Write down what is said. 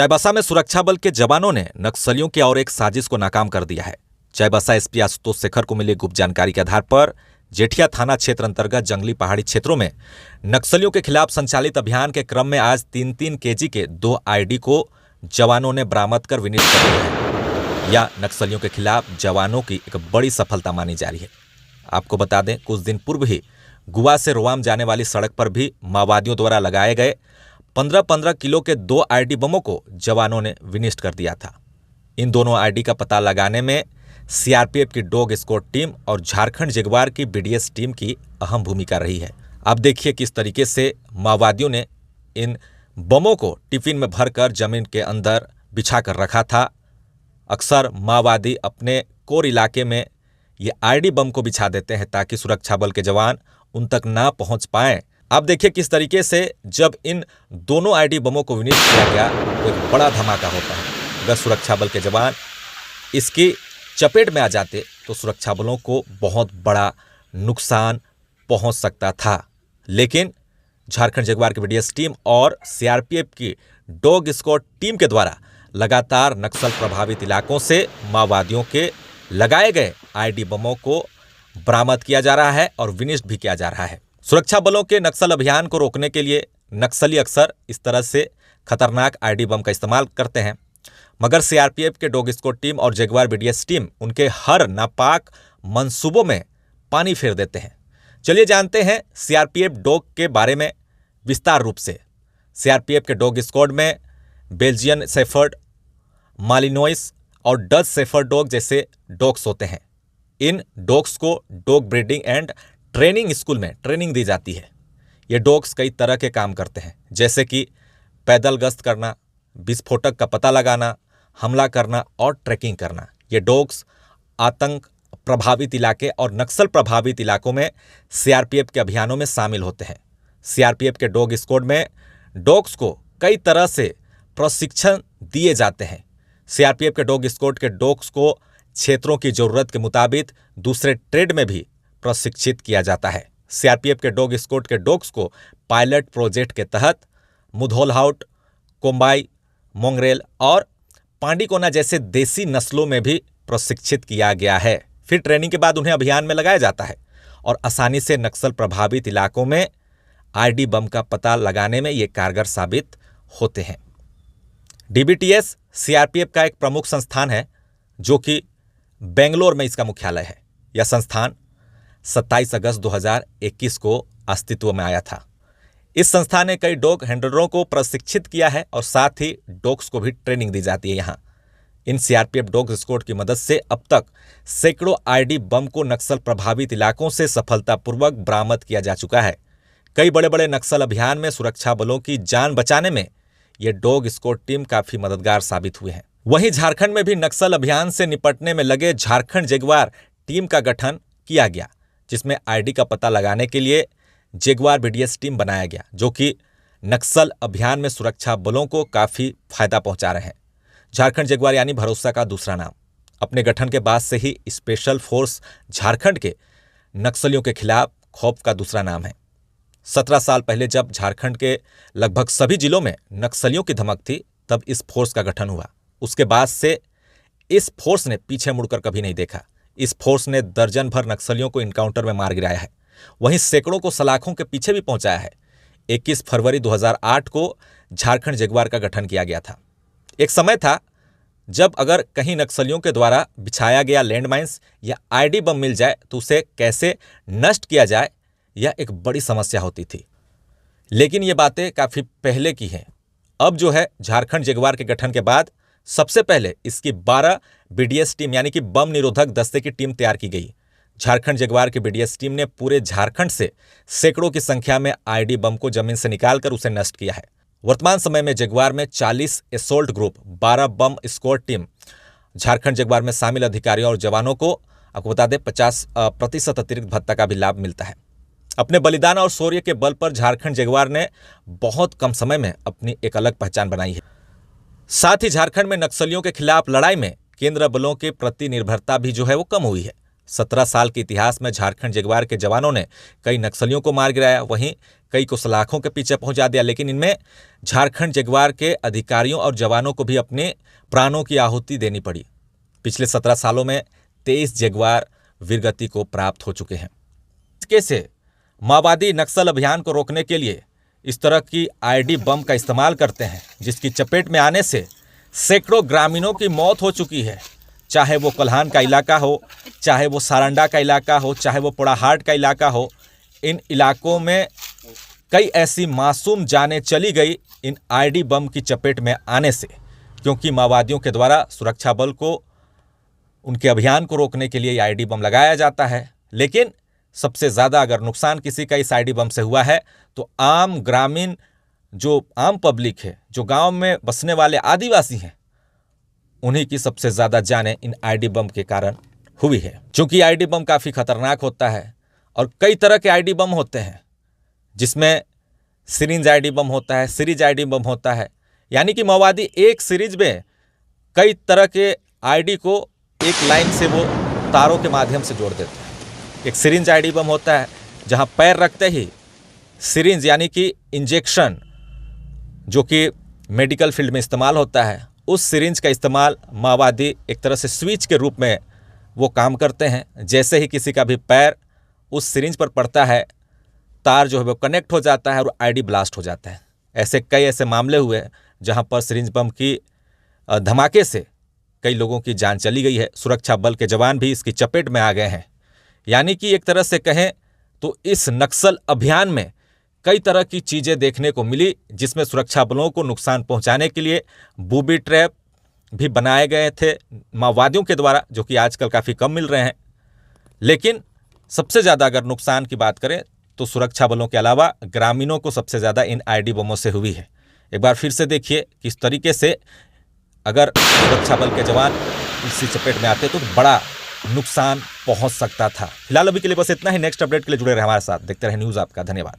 चाईबासा में सुरक्षा बल के जवानों ने नक्सलियों की और एक साजिश को नाकाम कर दिया है। चाईबासा एसपी आशुतोष शेखर को मिली गुप्त जानकारी के आधार पर जेठिया थाना क्षेत्र अंतर्गत जंगली पहाड़ी क्षेत्रों में नक्सलियों के खिलाफ संचालित अभियान के क्रम में आज 3-3 केजी के 2 आईडी को जवानों ने बरामद कर विनिष्ट कर दिया है। यह नक्सलियों के खिलाफ जवानों की एक बड़ी सफलता मानी जा रही है। आपको बता दें, कुछ दिन पूर्व ही गुवा से रोवाम जाने वाली सड़क पर भी माओवादियों द्वारा लगाए गए 15-15 किलो के 2 आईडी बमों को जवानों ने विनिष्ट कर दिया था। इन दोनों आईडी का पता लगाने में सीआरपीएफ की डॉग स्क्वाड टीम और झारखंड जगुआर की बीडीएस टीम की अहम भूमिका रही है। अब देखिए किस तरीके से माओवादियों ने इन बमों को टिफिन में भरकर जमीन के अंदर बिछा कर रखा था। अक्सर माओवादी अपने कोर इलाके में ये आईडी बम को बिछा देते हैं ताकि सुरक्षा बल के जवान उन तक ना पहुंच पाएं। आप देखिए किस तरीके से जब इन दोनों आईडी बमों को विनिष्ट किया गया तो एक बड़ा धमाका होता है। अगर सुरक्षा बल के जवान इसकी चपेट में आ जाते तो सुरक्षा बलों को बहुत बड़ा नुकसान पहुंच सकता था, लेकिन झारखंड जगुआर की बीडीएस टीम और सीआरपीएफ की डॉग स्क्वाड टीम के द्वारा लगातार नक्सल प्रभावित इलाकों से माओवादियों के लगाए गए आईडी बमों को बरामद किया जा रहा है और विनिष्ट भी किया जा रहा है। सुरक्षा बलों के नक्सल अभियान को रोकने के लिए नक्सली अक्सर इस तरह से खतरनाक आईडी बम का इस्तेमाल करते हैं, मगर सीआरपीएफ के डॉग स्क्वाड टीम और जगुआर बीडीएस टीम उनके हर नापाक मंसूबों में पानी फेर देते हैं। चलिए जानते हैं सीआरपीएफ डॉग के बारे में विस्तार रूप से। सीआरपीएफ के डॉग स्क्वाड में बेल्जियन शेफर्ड, मालिनोइस और डच शेफर्ड डॉग जैसे डॉग्स होते हैं। इन डॉग्स को dog breeding and training school में ट्रेनिंग दी जाती है। ये डॉग्स कई तरह के काम करते हैं, जैसे कि पैदल गश्त करना, विस्फोटक का पता लगाना, हमला करना और ट्रैकिंग करना। ये डॉग्स आतंक प्रभावित इलाके और नक्सल प्रभावित इलाकों में सीआरपीएफ के अभियानों में शामिल होते हैं। सीआरपीएफ के डॉग स्क्वाड में डॉग्स को कई तरह से प्रशिक्षण दिए जाते हैं। सीआरपीएफ के डॉग स्क्वाड के डॉग्स को क्षेत्रों की जरूरत के मुताबिक दूसरे ट्रेड में भी प्रशिक्षित किया जाता है। सीआरपीएफ के डॉग स्क्वाड के डॉग्स को पायलट प्रोजेक्ट के तहत मुधोल हाउट, कोम्बाई, मोंगरेल और पांडीकोना जैसे देसी नस्लों में भी प्रशिक्षित किया गया है। फिर ट्रेनिंग के बाद उन्हें अभियान में लगाया जाता है और आसानी से नक्सल प्रभावित इलाकों में आईडी बम का पता लगाने में ये कारगर साबित होते हैं। डीबीटीएस सीआरपीएफ का एक प्रमुख संस्थान है जो कि बेंगलोर में इसका मुख्यालय है। यह संस्थान 27 अगस्त 2021 को अस्तित्व में आया था। इस संस्थान ने कई डॉग हैंडलरों को प्रशिक्षित किया है और साथ ही डॉग्स को भी ट्रेनिंग दी जाती है। यहाँ इन सीआरपीएफ डॉग स्क्वाड की मदद से अब तक सैकड़ों आईडी बम को नक्सल प्रभावित इलाकों से सफलतापूर्वक बरामद किया जा चुका है। कई बड़े बड़े नक्सल अभियान में सुरक्षा बलों की जान बचाने में ये डॉग स्क्वाड टीम काफी मददगार साबित हुए हैं। वहीं झारखंड में भी नक्सल अभियान से निपटने में लगे झारखंड जगुआर टीम का गठन किया गया, जिसमें आईडी का पता लगाने के लिए जगुआर बीडीएस टीम बनाया गया, जो कि नक्सल अभियान में सुरक्षा बलों को काफी फायदा पहुंचा रहे हैं। झारखंड जगुआर यानी भरोसा का दूसरा नाम। अपने गठन के बाद से ही स्पेशल फोर्स झारखंड के नक्सलियों के खिलाफ खौफ का दूसरा नाम है। 17 साल पहले जब झारखंड के लगभग सभी जिलों में नक्सलियों की धमक थी, तब इस फोर्स का गठन हुआ। उसके बाद से इस फोर्स ने पीछे मुड़कर कभी नहीं देखा। इस फोर्स ने दर्जन भर नक्सलियों को इनकाउंटर में मार गिराया है, वहीं सैकड़ों को सलाखों के पीछे भी पहुंचाया है। 21 फरवरी 2008 को झारखंड जगुआर का गठन किया गया था। एक समय था जब अगर कहीं नक्सलियों के द्वारा बिछाया गया लैंडमाइंस या आईडी बम मिल जाए तो उसे कैसे नष्ट किया जाए, यह एक बड़ी समस्या होती थी। लेकिन ये बातें काफ़ी पहले की हैं। अब जो है, झारखंड जगुआर के गठन के बाद सबसे पहले इसकी 12 बीडीएस टीम यानी कि बम निरोधक दस्ते की टीम तैयार की गई। झारखंड जगुआर की बीडीएस टीम ने पूरे झारखंड से सैकड़ों की संख्या में आईडी बम को जमीन से निकालकर उसे नष्ट किया है। वर्तमान समय में जगुआर में 40 एसोल्ट ग्रुप, 12 बम स्क्वाड टीम, झारखंड जगुआर में शामिल अधिकारियों और जवानों को आपको बता दें 50% अतिरिक्त भत्ता का भी लाभ मिलता है। अपने बलिदान और शौर्य के बल पर झारखंड जगुआर ने बहुत कम समय में अपनी एक अलग पहचान बनाई है। साथ ही झारखंड में नक्सलियों के खिलाफ लड़ाई में केंद्र बलों के प्रति निर्भरता भी जो है वो कम हुई है। 17 साल के इतिहास में झारखंड जगुआर के जवानों ने कई नक्सलियों को मार गिराया, वहीं कई को सलाखों के पीछे पहुंचा दिया, लेकिन इनमें झारखंड जगुआर के अधिकारियों और जवानों को भी अपने प्राणों की आहुति देनी पड़ी। पिछले 17 सालों में 23 जगुआर वीरगति को प्राप्त हो चुके हैं। इसके से माओवादी नक्सल अभियान को रोकने के लिए इस तरह की आईडी बम का इस्तेमाल करते हैं, जिसकी चपेट में आने से सैकड़ों ग्रामीणों की मौत हो चुकी है। चाहे वो कोल्हान का इलाका हो, चाहे वो सारंडा का इलाका हो, चाहे वो पोड़ाहाट का इलाका हो, इन इलाकों में कई ऐसी मासूम जानें चली गई इन आईडी बम की चपेट में आने से, क्योंकि माओवादियों के द्वारा सुरक्षा बल को उनके अभियान को रोकने के लिए आईडी बम लगाया जाता है। लेकिन सबसे ज़्यादा अगर नुकसान किसी का इस आईडी बम से हुआ है तो आम ग्रामीण, जो आम पब्लिक है, जो गांव में बसने वाले आदिवासी हैं, उन्हीं की सबसे ज़्यादा जानें इन आईडी बम के कारण हुई है। क्योंकि आईडी बम काफ़ी खतरनाक होता है और कई तरह के आईडी बम होते हैं, जिसमें सिरिंज आईडी बम होता है, सीरीज आईडी बम होता है। यानी कि माओवादी एक सीरीज में कई तरह के आईडी को एक लाइन से वो तारों के माध्यम से जोड़ देते हैं। एक सिरिंज आईडी बम होता है जहां पैर रखते ही सिरिंज यानी कि इंजेक्शन, जो कि मेडिकल फील्ड में इस्तेमाल होता है, उस सिरिंज का इस्तेमाल माओवादी एक तरह से स्विच के रूप में वो काम करते हैं। जैसे ही किसी का भी पैर उस सिरिंज पर पड़ता है, तार जो है वो कनेक्ट हो जाता है और आईडी ब्लास्ट हो जाता है। कई ऐसे मामले हुए जहां पर सिरिंज बम की धमाके से कई लोगों की जान चली गई है। सुरक्षा बल के जवान भी इसकी चपेट में आ गए हैं। यानी कि एक तरह से कहें तो इस नक्सल अभियान में कई तरह की चीज़ें देखने को मिली, जिसमें सुरक्षा बलों को नुकसान पहुंचाने के लिए बूबी ट्रैप भी बनाए गए थे माओवादियों के द्वारा, जो कि आजकल काफ़ी कम मिल रहे हैं। लेकिन सबसे ज़्यादा अगर नुकसान की बात करें तो सुरक्षा बलों के अलावा ग्रामीणों को सबसे ज़्यादा इन आईडी बमों से हुई है। एक बार फिर से देखिए किस तरीके से अगर सुरक्षा बल के जवान इसी चपेट में आते तो बड़ा नुकसान पहुंच सकता था। फिलहाल अभी के लिए बस इतना ही। नेक्स्ट अपडेट के लिए जुड़े रहे हमारे साथ। देखते रहे न्यूज़ आपका। धन्यवाद।